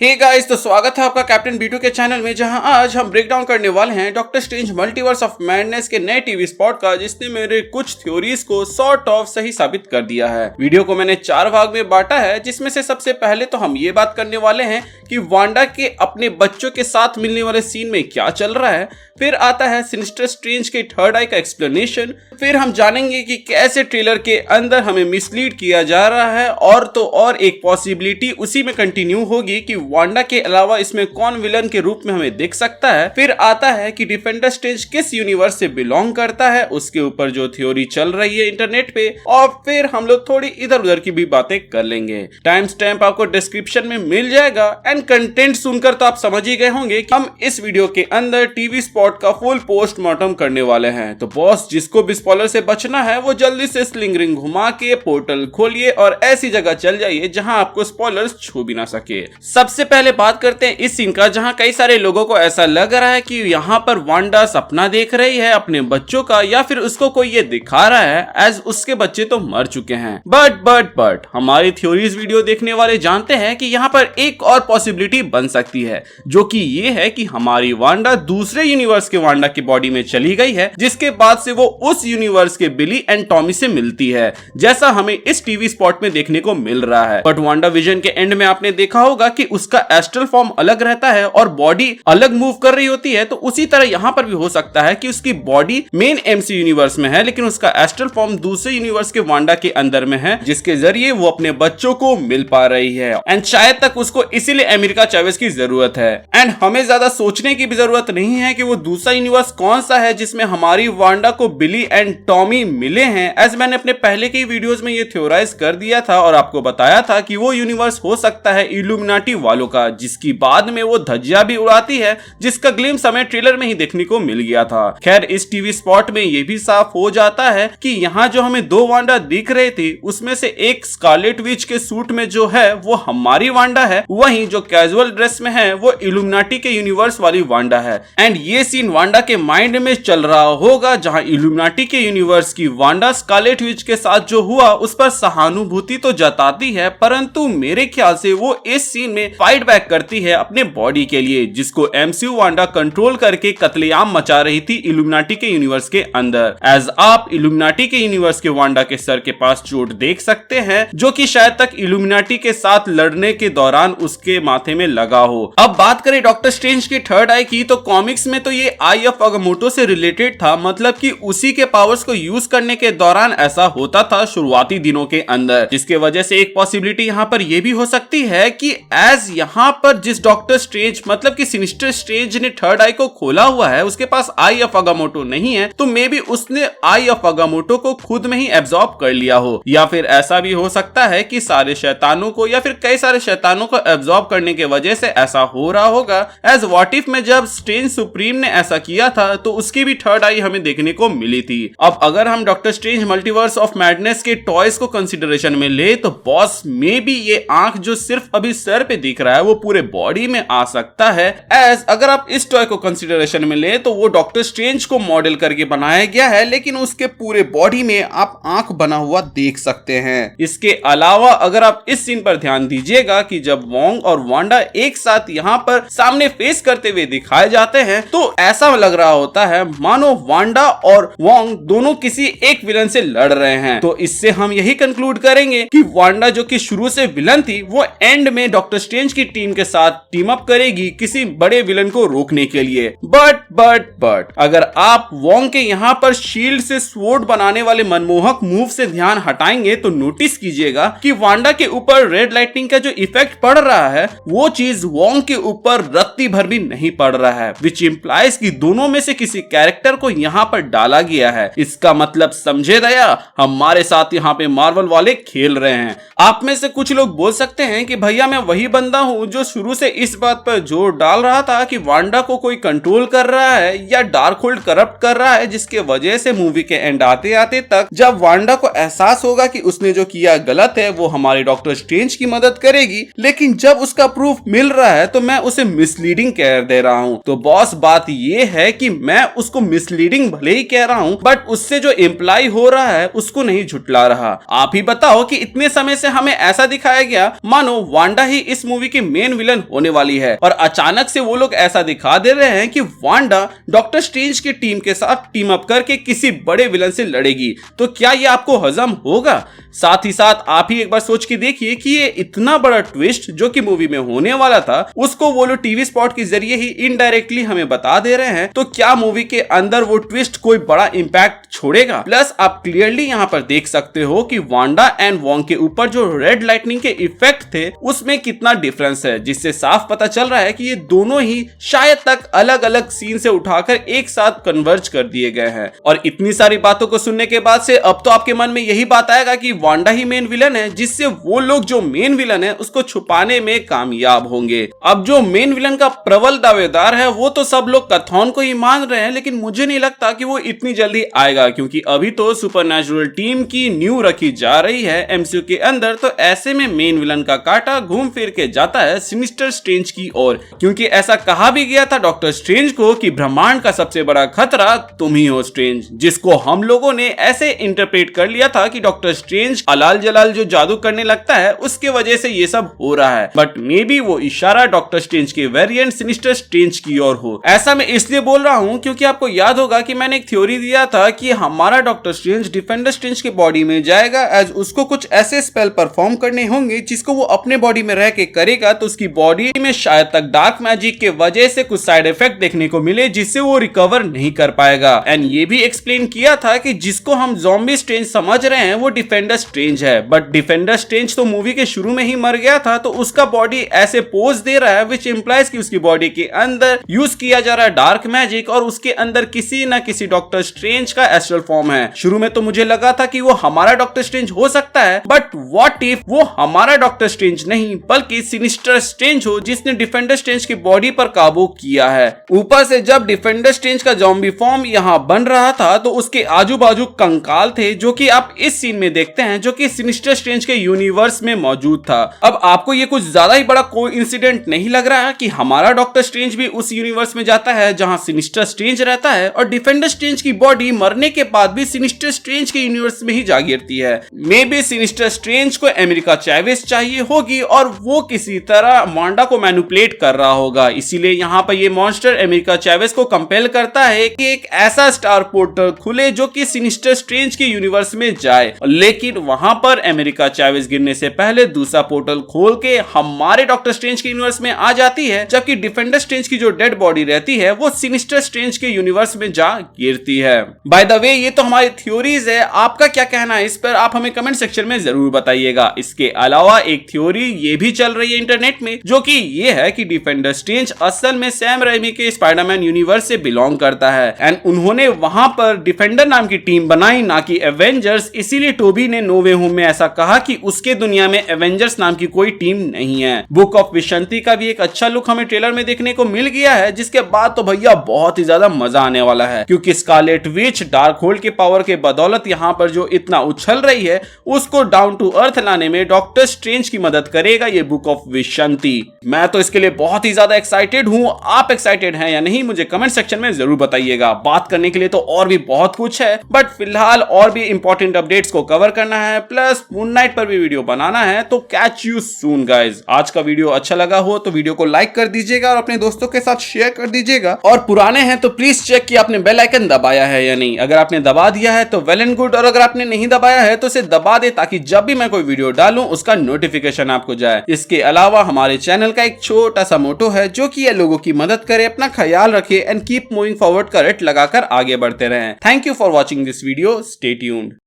Hey guys, तो स्वागत है आपका कैप्टन B2 के चैनल में, जहां आज हम ब्रेक डाउन करने वाले हैं doctor strange multiverse of madness के नए टीवी स्पॉट का, जिसने मेरे कुछ थ्योरीज को सॉर्ट ऑफ सही साबित कर दिया है। वीडियो को मैंने 4 भाग में बांटा है, जिसमें से सबसे पहले तो हम ये बात करने वाले हैं कि वांडा के अपने बच्चों के साथ मिलने वाले सीन में क्या चल रहा है। फिर आता है सिनिस्टर स्ट्रेंज के थर्ड आई का एक्सप्लेनेशन। फिर हम जानेंगे कि कैसे ट्रेलर के अंदर हमें मिसलीड किया जा रहा है, और तो और एक पॉसिबिलिटी उसी में कंटिन्यू होगी कि वांडा के अलावा इसमें कौन विलन के रूप में हमें देख सकता है। फिर आता है कि डिफेंडर स्ट्रेंज किस यूनिवर्स से बिलोंग करता है, उसके ऊपर जो थ्योरी चल रही है इंटरनेट पे। और फिर हम लोग थोड़ी इधर उधर की भी बातें कर लेंगे। टाइम स्टैम्प आपको डिस्क्रिप्शन में मिल जाएगा। एंड कंटेंट सुनकर तो आप समझ ही गए होंगे कि हम इस वीडियो के अंदर टीवी स्पॉट का फुल पोस्टमार्टम करने वाले हैं। तो बॉस, जिसको भी स्पॉइलर से बचना है वो जल्दी से स्लिंग रिंग घुमा के पोर्टल खोलिए और ऐसी जगह चल जाइए जहां आपको स्पॉइलर्स छू भी ना सके। सबसे पहले बात करते हैं इस सीन का, जहां कई सारे लोगों को ऐसा लग रहा है कि यहाँ पर वांडा सपना देख रही है अपने बच्चों का, या फिर उसको कोई ये दिखा रहा है एज उसके बच्चे तो मर चुके हैं। बट हमारी थ्योरीज वीडियो देखने वाले जानते हैं कि यहाँ पर एक और पॉसिबिलिटी बन सकती है, जो कि ये है कि हमारी वांडा दूसरे यूनिवर्स के वांडा की बॉडी में चली गई है, जिसके बाद से वो उस यूनिवर्स के बिली एंड टॉमी से मिलती है, जैसा हमें इस टीवी स्पॉट में देखने को मिल रहा है। बट वांडा विजन के एंड में आपने देखा होगा कि उसका एस्ट्रल फॉर्म अलग रहता है और बॉडी अलग मूव कर रही होती है। तो उसी तरह यहाँ पर भी हो सकता है कि उसकी बॉडी मेन एमसी यूनिवर्स में है, लेकिन उसका एस्ट्रल फॉर्म दूसरे यूनिवर्स के वांडा के अंदर में है, जिसके जरिए वो अपने बच्चों को मिल पा रही है। एंड शायद तक उसको इसीलिए अमेरिका चावेज की जरूरत है। एंड हमें ज्यादा सोचने की भी जरूरत नहीं है कि वो दूसरा यूनिवर्स कौन सा है जिसमें हमारी वांडा को बिली एंड टॉमी मिले हैं। एज मैंने अपने पहले के वीडियोस में ये थ्योराइज कर दिया था और आपको बताया था कि वो यूनिवर्स हो सकता है इल्यूमिनाटी वालों का, जिसकी बाद में वो धज्जियां भी उड़ाती है, जिसका ग्लिम्स हमें ट्रेलर में ही देखने को मिल गया था। खैर, इस टीवी स्पॉट में ये भी साफ हो जाता है कि यहाँ जो हमें 2 वांडा दिख रहे थे, उसमें से एक स्कारलेट विच के सूट में जो है वो हमारी वांडा है, वहीं जो कैजुअल ड्रेस में है वो इल्यूमिनाटी के यूनिवर्स वाली वांडा है। एंड ये सीन वांडा के माइंड में चल रहा होगा, जहां इल्यूमिनाटी के यूनिवर्स की वांडा स्कारलेट विच के साथ जो हुआ उस पर सहानुभूति तो जताती है, परंतु मेरे ख्याल से वो इस सीन में फाइट बैक करती है अपने बॉडी के लिए, जिसको एमसीयू वांडा कंट्रोल करके कत्लेआम मचा रही थी इल्यूमिनाटी के यूनिवर्स के अंदर। एज आप इल्यूमिनाटी के यूनिवर्स के वांडा के सर के पास चोट देख सकते हैं, जो कि शायद तक इल्यूमिनाटी के साथ लड़ने के दौरान उसके माथे में लगा हो। अब बात करें डॉक्टर स्ट्रेंज की थर्ड आई की, तो कॉमिक्स में तो ये आई ऑफ अगामोटो से रिलेटेड था, मतलब कि उसी के पावर्स को यूज करने के दौरान ऐसा होता था शुरुआती दिनों के अंदर, जिसके वजह से एक पॉसिबिलिटी यहाँ पर यह भी हो सकती है कि एज यहाँ पर जिस डॉक्टर स्ट्रेंज मतलब कि सिनिस्टर स्ट्रेंज ने थर्ड आई को खोला हुआ है, उसके पास आई ऑफ अगामोटो नहीं है, तो मे बी उसने आई ऑफ अगामोटो को खुद में ही एब्जॉर्ब कर लिया हो। या फिर ऐसा भी हो सकता है कि सारे शैतानों को या फिर कई सारे शैतानों को एब्जॉर्ब करने के वजह से ऐसा हो रहा होगा। एज व्हाट इफ में जब स्ट्रेंज सुप्रीम ने ऐसा किया था तो उसकी भी थर्ड आई हमें देखने को मिली थी। अब अगर हम doctor strange multiverse of madness के टॉयज को कंसिडरेशन में ले, तो बॉस मे बी ये आंख जो सिर्फ अभी सर पे दिख रहा है वो पूरे बॉडी में आ सकता है। एज अगर आप इस टॉय को कंसिडरेशन में ले, तो वो डॉक्टर स्ट्रेंज को मॉडल करके बनाया गया है, लेकिन उसके पूरे बॉडी में आप आंख बना हुआ देख सकते हैं। इसके अलावा अगर आप इस सीन पर ध्यान दीजिएगा कि जब वोंग और वांडा एक साथ यहाँ पर सामने फेस करते हुए दिखाए जाते हैं, तो ऐसा लग रहा होता है मानो वांडा और वोंग दोनों किसी एक विलन से लड़ रहे हैं। तो इससे हम यही कंक्लूड करेंगे कि वांडा जो कि शुरू से विलन थी, वो एंड में डॉक्टर स्ट्रेंज की टीम के साथ टीम अप करेगी किसी बड़े विलन को रोकने के लिए। बट अगर आप वोंग के यहाँ पर शील्ड से स्वॉर्ड बनाने वाले मनमोहक मूव से ध्यान हटाएंगे, तो नोटिस कीजिएगा कि वांडा के ऊपर रेड लाइटनिंग का जो इफेक्ट पड़ रहा है, वो चीज वोंग के ऊपर रत्ती भर भी नहीं पड़ रहा है, विच इंप्लाइज कि दोनों में से किसी कैरेक्टर को यहाँ पर डाला गया है। इसका मतलब समझे दया, हमारे साथ यहाँ पे मार्वल वाले खेल रहे हैं। आप में से कुछ लोग बोल सकते हैं कि भैया मैं वही बंदा हूँ जो शुरू से इस बात पर जोर डाल रहा था कि वांडा को कोई कंट्रोल कर रहा है या डार्कहोल्ड करप्ट कर रहा है, जिसके वजह से मूवी के एंड आते आते तक जब वांडा को एहसास होगा कि उसने जो किया गलत है, वो हमारे डॉक्टर स्ट्रेंज की मदद करेगी, लेकिन जब उसका प्रूफ मिल रहा है तो मैं उसे मिसलीडिंग कह दे रहा हूँ। तो बॉस, बात ये है कि मैं उसको मिसलीडिंग भले ही कह रहा हूँ, बट उससे जो इंप्लाई हो रहा है उसको नहीं झुटला रहा। आप ही बताओ कि इतने समय से हमें ऐसा दिखाया गया मानो वांडा ही इस मूवी मूवी की मेन विलन होने वाली है और अचानक से वो लोग ऐसा दिखा दे रहे हैं कि वांडा डॉक्टर स्ट्रेंज की टीम के साथ टीम अप करके किसी बड़े विलन से लड़ेगी। तो क्या ये आपको हजम होगा? साथ ही साथ आप ही एक बार सोच के देखिए कि ये इतना बड़ा ट्विस्ट जो कि मूवी में होने वाला था उसको वो लोग टीवी स्पॉट के जरिए ही इनडायरेक्टली हमें बता दे रहे हैं। तो क्या मूवी के अंदर वो ट्विस्ट कोई बड़ा इंपैक्ट छोड़ेगा? प्लस आप क्लियरली यहाँ पर देख सकते हो कि वांडा एंड वोंग के ऊपर जो रेड लाइटनिंग के इफेक्ट थे उसमें कितना डिफरेंस है, जिससे साफ पता चल रहा है कि ये दोनों ही शायद तक अलग अलग सीन से उठाकर एक साथ कन्वर्ज कर दिए गए हैं। और इतनी सारी बातों को सुनने के बाद से अब तो आपके मन में यही बात आएगा कि वांडा ही मेन विलन है, जिससे वो लोग जो मेन विलन है उसको छुपाने में कामयाब होंगे। अब जो मेन विलन का प्रबल दावेदार है वो तो सब लोग कथॉन को ही मान रहे हैं, लेकिन मुझे नहीं लगता कि वो इतनी जल्दी आएगा, क्योंकि अभी तो सुपरनैचुरल टीम की न्यू रखी जा रही है एमसीयू के अंदर। तो ऐसे में मेन विलन का कांटा घूम फिर के जाता है सिनिस्टर स्ट्रेंज की ओर, क्योंकि ऐसा कहा भी गया था डॉक्टर स्ट्रेंज को कि ब्रह्मांड का सबसे बड़ा खतरा तुम ही हो स्ट्रेंज, जिसको हम लोगों ने ऐसे इंटरप्रेट कर लिया था कि डॉक्टर स्ट्रेंज अलाल जलाल जो जादू करने लगता है उसके वजह से ये सब हो रहा है। बट मे बी वो इशारा डॉक्टर स्ट्रेंज के वेरिएंट सिनिस्टर स्ट्रेंज की ओर हो। ऐसा मैं इसलिए बोल रहा हूँ क्योंकि आपको याद होगा कि मैंने एक थ्योरी दिया था कि हमारा डॉक्टर स्ट्रेंज डिफेंडर स्ट्रेंज के बॉडी में जाएगा, एज उसको कुछ ऐसे स्पेल परफॉर्म करने होंगे जिसको वो अपने बॉडी में रह के करेगा, तो उसकी बॉडी में शायद तक डार्क मैजिक के वजह से कुछ साइड इफेक्ट देखने को मिले जिससे वो रिकवर नहीं कर पाएगा। एंड ये भी एक्सप्लेन किया था कि जिसको हम ज़ॉम्बी स्ट्रेंज समझ रहे हैं वो डिफेंडर स्ट्रेंज है, बट डिफेंडर स्ट्रेंज तो मूवी के शुरू में ही मर गया था, तो उसका बॉडी ऐसे पोज दे रहा है विच इंप्लाइज कि उसकी बॉडी के अंदर यूज किया जा रहा है डार्क मैजिक और उसके अंदर किसी ना किसी डॉक्टर स्ट्रेंज का एस्ट्रल फॉर्म है। शुरू में तो मुझे लगा था कि वो हमारा डॉक्टर स्ट्रेंज हो सकता है, बट व्हाट इफ वो हमारा डॉक्टर स्ट्रेंज नहीं बल्कि सिनिस्टर स्ट्रेंज हो जिसने डिफेंडर स्ट्रेंज की बॉडी पर काबू किया है। ऊपर से जब डिफेंडर स्ट्रेंज का ज़ॉम्बी फॉर्म यहाँ बन रहा था तो उसके आजू बाजू कंकाल थे जो कि आप इस सीन में देखते हैं, जो कि सिनिस्टर स्ट्रेंज के यूनिवर्स में मौजूद था। अब आपको ये कुछ ज्यादा ही बड़ा कोइंसिडेंट नहीं लग रहा है कि हमारा डॉक्टर स्ट्रेंज भी उस यूनिवर्स में जाता है जहां सिनिस्टर स्ट्रेंज रहता है और डिफेंडर स्ट्रेंज की बॉडी मरने के बाद भी सिनिस्टर स्ट्रेंज के यूनिवर्स में ही जा गिरती है। मे बी सिनिस्टर स्ट्रेंज को अमेरिका चैवेस चाहिए होगी और वो किसी तरह वांडा को मैनिपुलेट कर रहा होगा, इसीलिए यहाँ पर ये मॉन्स्टर अमेरिका चैवेस को कंपेल करता है कि एक ऐसा स्टार पोर्टल खुले जो कि सिनिस्टर स्ट्रेंज के यूनिवर्स में जाए, लेकिन वहां पर अमेरिका चैवेस गिरने से पहले दूसरा पोर्टल खोल के हमारे डॉक्टर स्ट्रेंज के यूनिवर्स में आ जाती है, जबकि डिफेंडर स्ट्रेंज की जो डेड बॉडी रहती है वो सिनिस्टर स्ट्रेंज के यूनिवर्स में जा गिरती है। बाय द वे ये तो हमारी थ्योरीज है, आपका क्या कहना है इस पर आप हमें कमेंट सेक्शन में जरूर बताइएगा। इसके अलावा एक थ्योरी ये भी चल रही है इंटरनेट में, जो कि ये है कि डिफेंडर स्ट्रेंज असल में सैम रेमी के स्पाइडरमैन यूनिवर्स से बिलोंग करता है एंड उन्होंने वहां पर डिफेंडर नाम की टीम बनाई, ना कि एवेंजर्स। इसीलिए टोबी ने नो वे होम में ऐसा कहा कि उसके दुनिया में एवेंजर्स नाम की कोई टीम नहीं है। बुक ऑफ विशंति का भी एक अच्छा लुक हमें ट्रेलर में देखने को मिल गया है, जिसके बाद तो भैया बहुत ही ज्यादा मजा आने वाला है, क्योंकि स्कारलेट विच डार्क होल्ड के पावर के बदौलत यहाँ पर जो इतना उछल रही है उसको डाउन टू अर्थ लाने में डॉक्टर स्ट्रेंज की मदद करेगा ये बुक ऑफ विशंति। मैं तो इसके लिए बहुत ही ज्यादा एक्साइटेड हूँ। आप एक्साइटेड हैं या नहीं मुझे कमेंट सेक्शन में जरूर बताइएगा। बात करने के लिए तो और भी बहुत कुछ है, बट फिलहाल और भी इंपॉर्टेंट अपडेट्स को कवर करना है, प्लस मून नाइट पर भी वीडियो बनाना है, तो कैच यू सून गाइज। आज का वीडियो अच्छा लगा हो तो वीडियो को लाइक कर दीजिएगा और अपने दोस्तों के साथ शेयर कर दीजिएगा, और पुराने हैं तो प्लीज चेक कि आपने बेल आइकन दबाया है या नहीं। अगर आपने दबा दिया है तो वेल एंड गुड, और अगर आपने नहीं दबाया है तो इसे दबा दे ताकि जब भी मैं कोई वीडियो डालूं उसका नोटिफिकेशन आपको जाए। इसके अलावा हमारे चैनल का एक छोटा सा मोटो है जो कि ये लोगों की मदद करे, अपना ख्याल रखे एंड कीप मूविंग फॉरवर्ड का रट लगाकर आगे बढ़ते रहें। Thank you for watching this video, stay tuned.